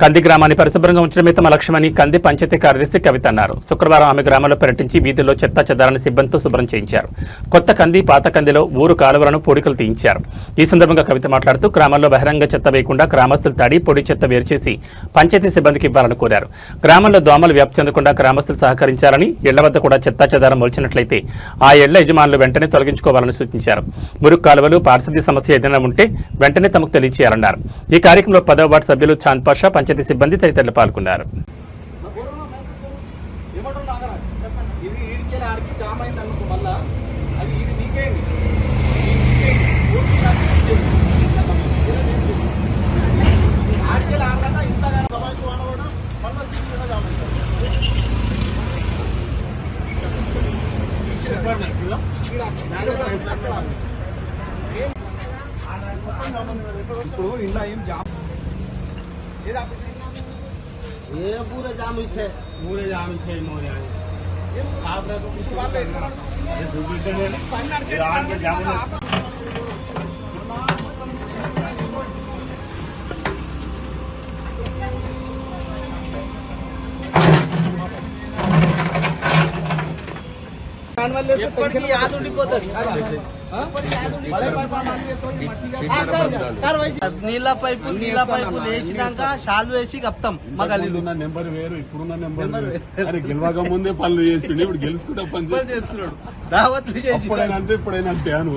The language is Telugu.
కంది గ్రామాన్ని పరిశుభ్రంగా ఉంచడమే తమ లక్ష్యమని కంది పంచాయతీ కార్యదర్శి కవిత అన్నారు. శుక్రవారం ఆమె గ్రామంలో పర్యటించి వీధుల్లో చెత్త చెదారాన్ని సిబ్బందితో శుభ్రం చేయించారు. కొత్త కంది, పాత కందిలో ఊరు కాలువలను పూడికలు తీయించారు. ఈ సందర్భంగా కవిత మాట్లాడుతూ గ్రామంలో బహిరంగ చెత్త వేయకుండా గ్రామస్తులు తడి, పొడి చెత్త వేరు చేసి పంచాయతీ సిబ్బందికి ఇవ్వాలని కోరారు. గ్రామంలో దోమలు వ్యాప్తి చెందకుండా గ్రామస్తులు సహకరించాలని, ఇళ్ల వద్ద కూడా చెత్త చెదారం మొలిచినట్లయితే ఆ ఇళ్ల యజమానులు వెంటనే తొలగించుకోవాలని సూచించారు. మురుగు కాలువలు, పారిశుద్ధ్య సమస్య ఏదైనా ఉంటే వెంటనే తమకు తెలియజేయాలన్నారు. ఈ కార్యక్రమంలో 10వ వార్డు సభ్యులు చాంద్ పాషా, పంచాయతీ సిబ్బంది తదితరులు పాల్గొన్నారు. ये पूरे जाम ही थे मोरे आप ఎప్పటికీ యాద ఉండిపోతుంది. నీళ్ళ పైపు వేసినాక షాల్వ్ వేసి కప్తాం. మగన్న నెంబర్ వేరు, ఇప్పుడున్న నెంబర్ అరే గెలవక ముందే పనులు చేస్తుండే, ఇప్పుడు గెలుచుకుంటా పని చేస్తున్నాడు. దావత్లు చేసి ఇప్పుడైనా అంతే అను